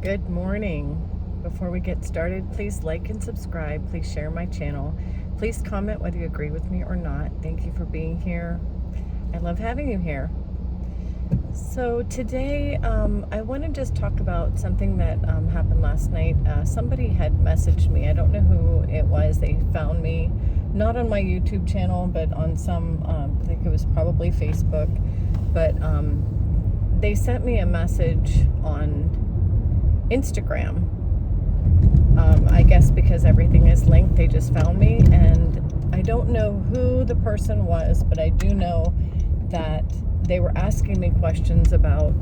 Good morning. Before we get started, please like and subscribe. Please share my channel. Please comment whether you agree with me or not. Thank you for being here. I love having you here. So today, I want to just talk about something that happened last night. Somebody had messaged me. I don't know who it was. They found me, not on my YouTube channel, but on some, I think it was probably Facebook. But they sent me a message on Instagram. I guess because everything is linked, they just found me, and I don't know who the person was, but I do know that they were asking me questions about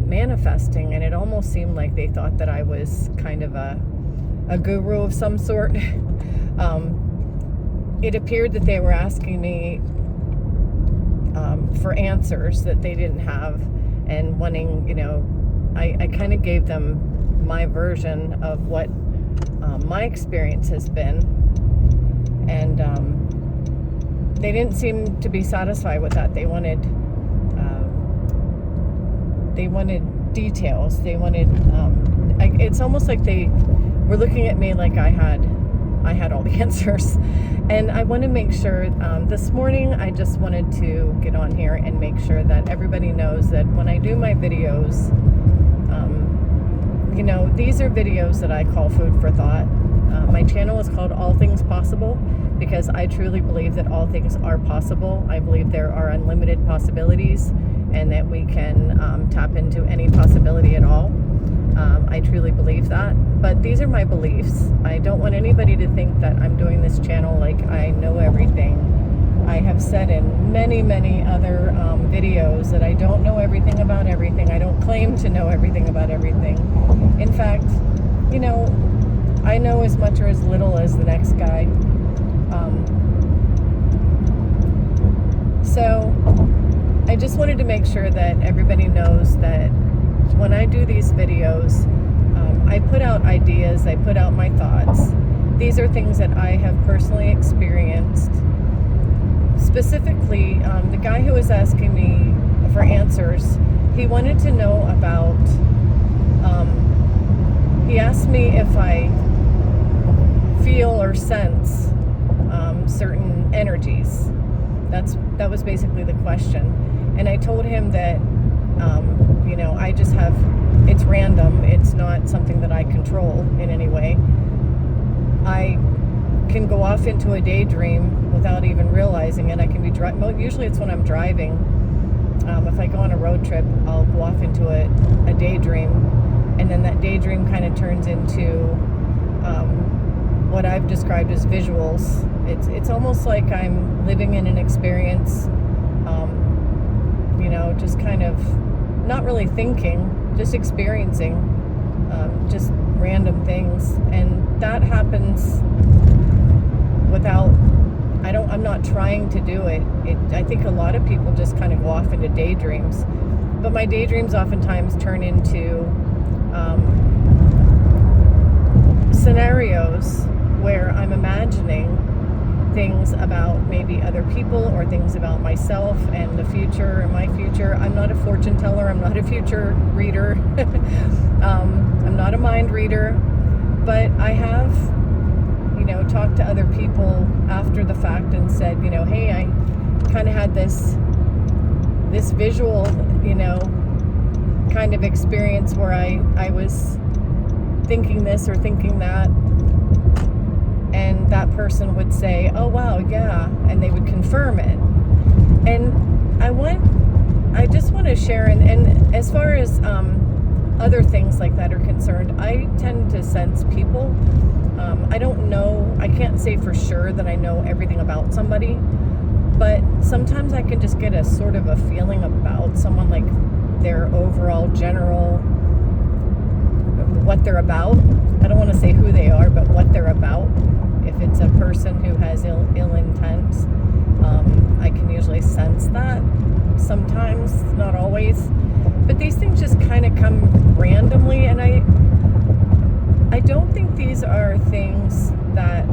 manifesting, and it almost seemed like they thought that I was kind of a guru of some sort. It appeared that they were asking me for answers that they didn't have, and wanting, I kind of gave them my version of what my experience has been, and they didn't seem to be satisfied with that. They wanted details. They wanted it's almost like they were looking at me like I had all the answers. And I want to make sure, this morning I just wanted to get on here and make sure that everybody knows that when I do my videos, these are videos that I call food for thought. My channel is called All Things Possible because I truly believe that all things are possible. I believe there are unlimited possibilities and that we can tap into any possibility at all. I truly believe that. But these are my beliefs. I don't want anybody to think that I'm doing this channel like I know everything. I have said in many, many other videos that I don't know everything about everything. I don't claim to know everything about everything. In fact, I know as much or as little as the next guy. So I just wanted to make sure that everybody knows that when I do these videos, I put out ideas, I put out my thoughts. These are things that I have personally experienced. Specifically, the guy who was asking me for answers, he wanted to know about, he asked me if I feel or sense certain energies. That was basically the question. And I told him that, I just have, it's random. It's not something that I control in any way. I can go off into a daydream without even realizing it. I can be usually it's when I'm driving. If I go on a road trip, I'll go off into a daydream, and then that daydream kind of turns into what I've described as visuals. It's almost like I'm living in an experience, just kind of not really thinking, just experiencing just random things, and that happens without, I'm not trying to do it. I think a lot of people just kind of go off into daydreams, but my daydreams oftentimes turn into scenarios where I'm imagining things about maybe other people or things about myself and the future and my future. I'm not a fortune teller. I'm not a future reader. I'm not a mind reader, but I have talked to other people after the fact and said, hey, I kind of had this visual, kind of experience where I was thinking this or thinking that, and that person would say, oh wow, yeah, and they would confirm it. And I just want to share, and as far as other things like that are concerned, I tend to sense people. I don't know, I can't say for sure that I know everything about somebody, but sometimes I can just get a sort of a feeling about someone, like their overall general, what they're about. I don't want to say who they are, but what they're about. If it's a person who has ill intent, I can usually sense that sometimes, not always. But these things just kind of come randomly, and I don't think these are things that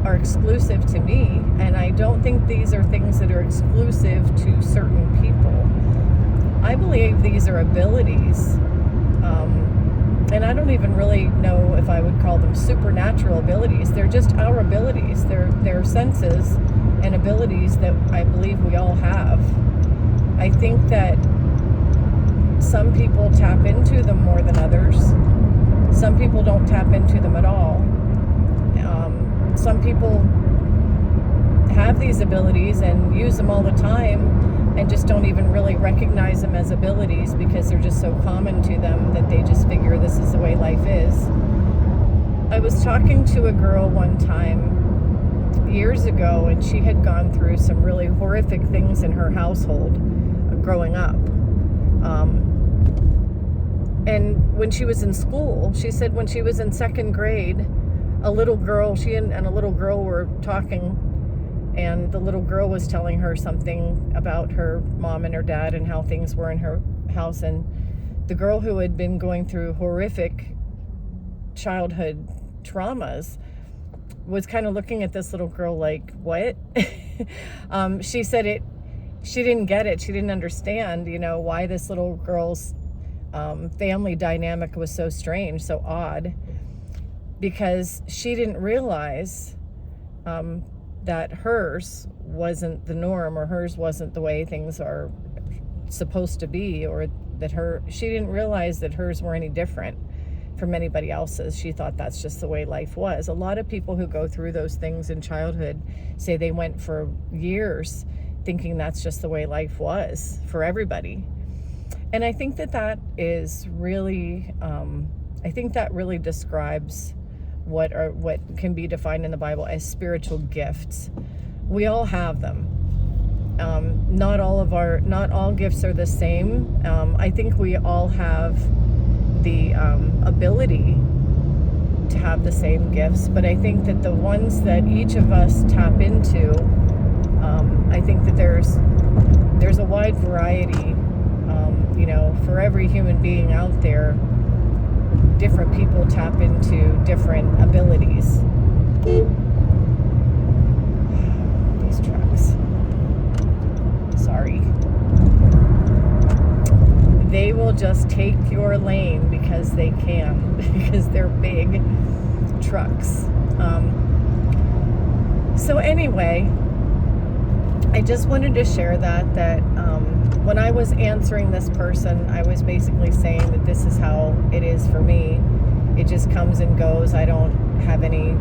are exclusive to me, and I don't think these are things that are exclusive to certain people. I believe these are abilities. and I don't even really know if I would call them supernatural abilities. They're just our abilities. They're senses and abilities that I believe we all have. I think that some people tap into them more than others. Some people don't tap into them at all. Some people have these abilities and use them all the time and just don't even really recognize them as abilities because they're just so common to them that they just figure this is the way life is. I was talking to a girl one time years ago, and she had gone through some really horrific things in her household growing up. And when she was in school, she said when she was in second grade, a little girl, she and a little girl were talking, and the little girl was telling her something about her mom and her dad and how things were in her house. And the girl, who had been going through horrific childhood traumas, was kind of looking at this little girl like, what? She said she didn't get it. She didn't understand, why this little girl's family dynamic was so strange, so odd, because she didn't realize that hers wasn't the norm, or hers wasn't the way things are supposed to be, or that she didn't realize that hers were any different from anybody else's. She thought that's just the way life was. A lot of people who go through those things in childhood say they went for years thinking that's just the way life was for everybody. And I think that is really, I think that really describes what can be defined in the Bible as spiritual gifts. We all have them. Not all gifts are the same. I think we all have the ability to have the same gifts, but I think that the ones that each of us tap into, I think that there's a wide variety. For every human being out there, different people tap into different abilities. These trucks. Sorry. They will just take your lane because they can, because they're big trucks. So anyway, I just wanted to share that when I was answering this person, I was basically saying that this is how it is for me. It just comes and goes. I don't have any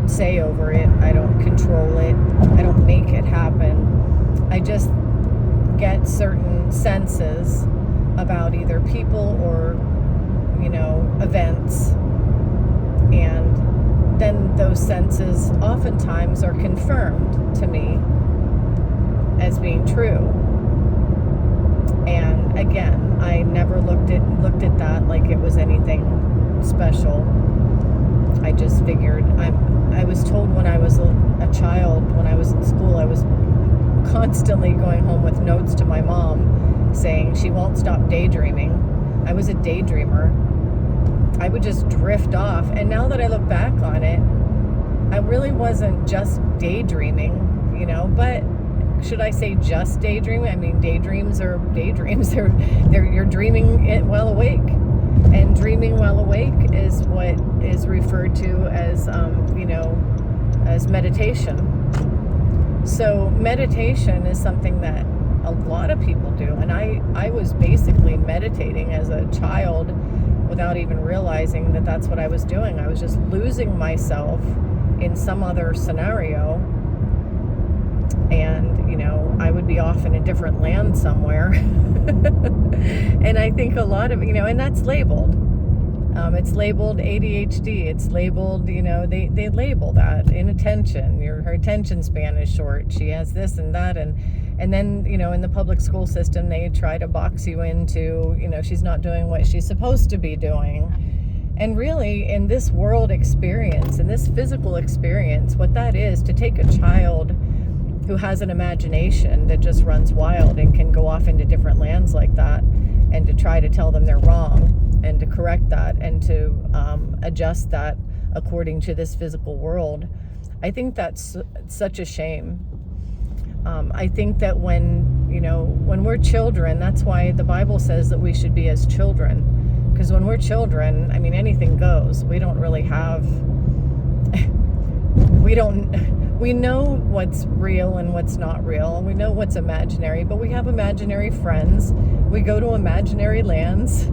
say over it. I don't control it. I don't make it happen. I just get certain senses about either people or, events. And then those senses oftentimes are confirmed to me as being true. And again, I never looked at that like it was anything special. I just figured I was told when I was a child, when I was in school, I was constantly going home with notes to my mom saying she won't stop daydreaming. I was a daydreamer. I would just drift off. And now that I look back on it, I really wasn't just daydreaming, but should I say just daydreaming? I mean, daydreams are daydreams. You're dreaming it while awake. And dreaming while awake is what is referred to as, as meditation. So meditation is something that a lot of people do. And I was basically meditating as a child without even realizing that that's what I was doing. I was just losing myself in some other scenario. And, I would be off in a different land somewhere. And I think a lot of, and that's labeled. It's labeled ADHD. It's labeled, they label that inattention. Her attention span is short. She has this and that. And then, in the public school system, they try to box you into, she's not doing what she's supposed to be doing. And really, in this world experience, in this physical experience, what that is, to take a child who has an imagination that just runs wild and can go off into different lands like that, and to try to tell them they're wrong and to correct that and to adjust that according to this physical world, I think that's such a shame. I think that when we're children, that's why the Bible says that we should be as children. Because when we're children, I mean, anything goes. We don't really have, we know what's real and what's not real. We know what's imaginary, but we have imaginary friends. We go to imaginary lands.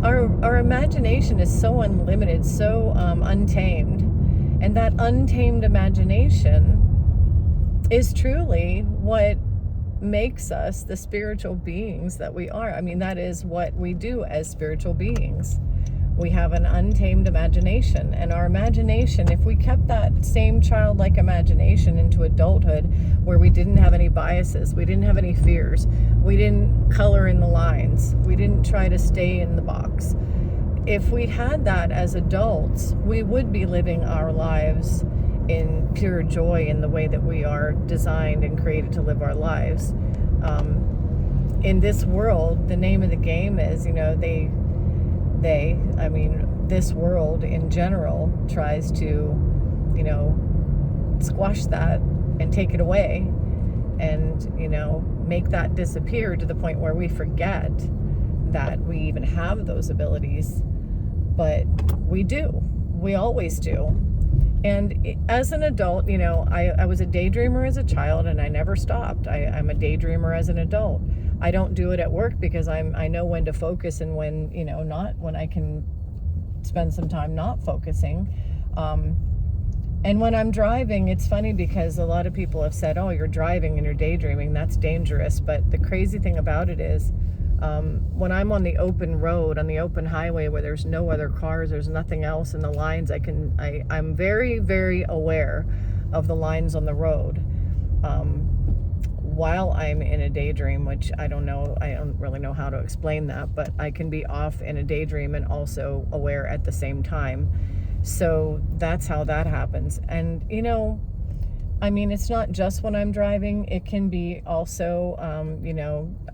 Our imagination is so unlimited, so untamed. And that untamed imagination is truly what makes us the spiritual beings that we are. I mean, that is what we do as spiritual beings. We have an untamed imagination, and our imagination, if we kept that same childlike imagination into adulthood, where we didn't have any biases, we didn't have any fears, we didn't color in the lines, we didn't try to stay in the box. If we had that as adults, we would be living our lives in pure joy in the way that we are designed and created to live our lives. In this world, the name of the game is, this world in general tries to, squash that and take it away and, make that disappear to the point where we forget that we even have those abilities. But we do. We always do. And as an adult, I was a daydreamer as a child, and I never stopped. I'm a daydreamer as an adult. I don't do it at work because I know when to focus and when, not, when I can spend some time not focusing. And when I'm driving, it's funny because a lot of people have said, oh, you're driving and you're daydreaming. That's dangerous. But the crazy thing about it is, when I'm on the open road, on the open highway where there's no other cars, there's nothing else in the lines, I'm very, very aware of the lines on the road. While I'm in a daydream, which I don't really know how to explain that, but I can be off in a daydream and also aware at the same time. So that's how that happens. And, it's not just when I'm driving. It can be also,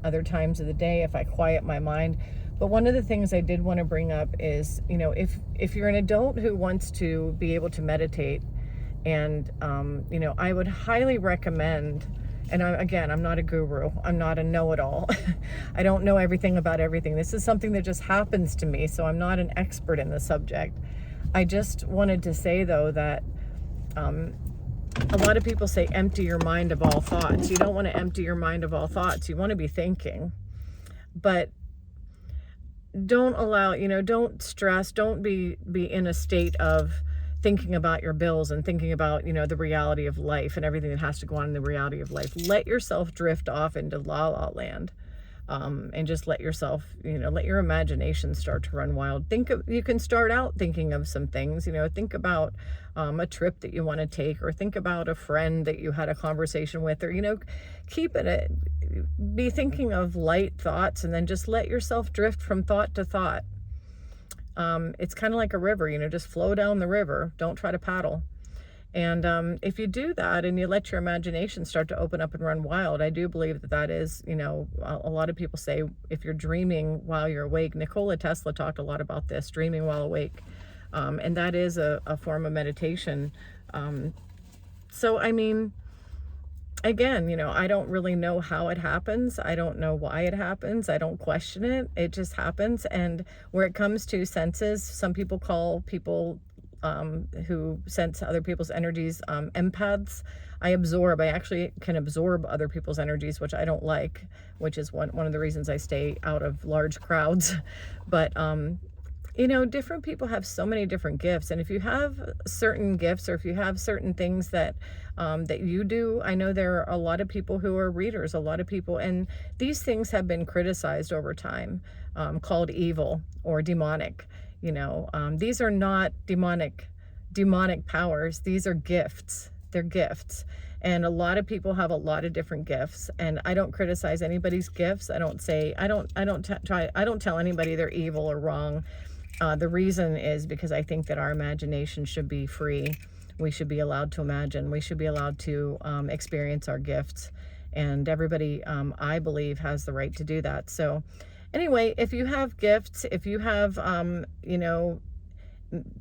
other times of the day if I quiet my mind. But one of the things I did want to bring up is, if you're an adult who wants to be able to meditate, and, I would highly recommend. And I'm not a guru. I'm not a know-it-all. I don't know everything about everything. This is something that just happens to me, so I'm not an expert in the subject. I just wanted to say, though, that a lot of people say empty your mind of all thoughts. You don't want to empty your mind of all thoughts. You want to be thinking. But don't allow, don't stress, don't be in a state of thinking about your bills and thinking about, the reality of life and everything that has to go on in the reality of life. Let yourself drift off into la la land, and just let yourself, let your imagination start to run wild. You can start out thinking of some things, think about a trip that you want to take, or think about a friend that you had a conversation with, or, be thinking of light thoughts, and then just let yourself drift from thought to thought. It's kind of like a river, just flow down the river. Don't try to paddle. And if you do that and you let your imagination start to open up and run wild, I do believe that is, a lot of people say if you're dreaming while you're awake. Nikola Tesla talked a lot about this, dreaming while awake. And that is a form of meditation. So, again, I don't really know how it happens. I don't know why it happens. I don't question it. It just happens. And where it comes to senses, some people call people who sense other people's energies empaths. I actually can absorb other people's energies, which I don't like, which is one of the reasons I stay out of large crowds. But different people have so many different gifts. And if you have certain gifts, or if you have certain things that you do, I know there are a lot of people who are readers, a lot of people, and these things have been criticized over time, called evil or demonic. These are not demonic powers. These are gifts. They're gifts. And a lot of people have a lot of different gifts, and I don't criticize anybody's gifts. I don't tell anybody they're evil or wrong. The reason is because I think that our imagination should be free. We should be allowed to imagine. We should be allowed to experience our gifts. And everybody, I believe, has the right to do that. So anyway, if you have gifts, if you have,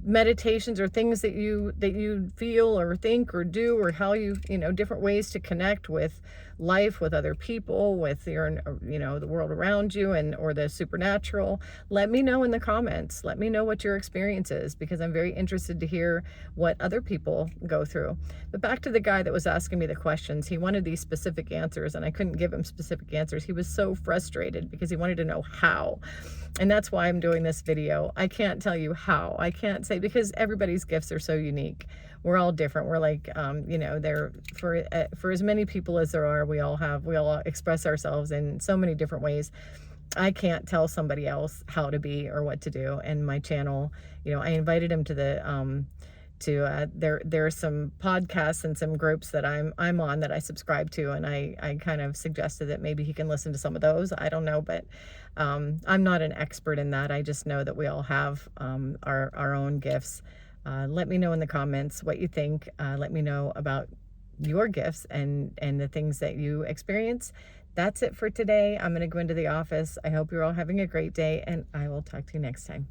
meditations or things that you feel or think or do, or how you, different ways to connect with life, with other people, with your, you know, the world around you, and or the supernatural, let me know in the comments. Let me know what your experience is, because I'm very interested to hear what other people go through. But back to the guy that was asking me the questions. He wanted these specific answers, and I couldn't give him specific answers. He was so frustrated because he wanted to know how. And that's why I'm doing this video. I can't tell you how. I can't say, because everybody's gifts are so unique. We're all different. We're like, you know, they're for as many people as there are, we all express ourselves in so many different ways. I can't tell somebody else how to be or what to do. And my channel, you know, I invited him to the there are some podcasts and some groups that I'm on that I subscribe to, and I kind of suggested that maybe he can listen to some of those. I don't know, but I'm not an expert in that. I just know that we all have our own gifts. Let me know in the comments what you think. Let me know about your gifts and the things that you experience. That's it for today. I'm going to go into the office. I hope you're all having a great day, and I will talk to you next time.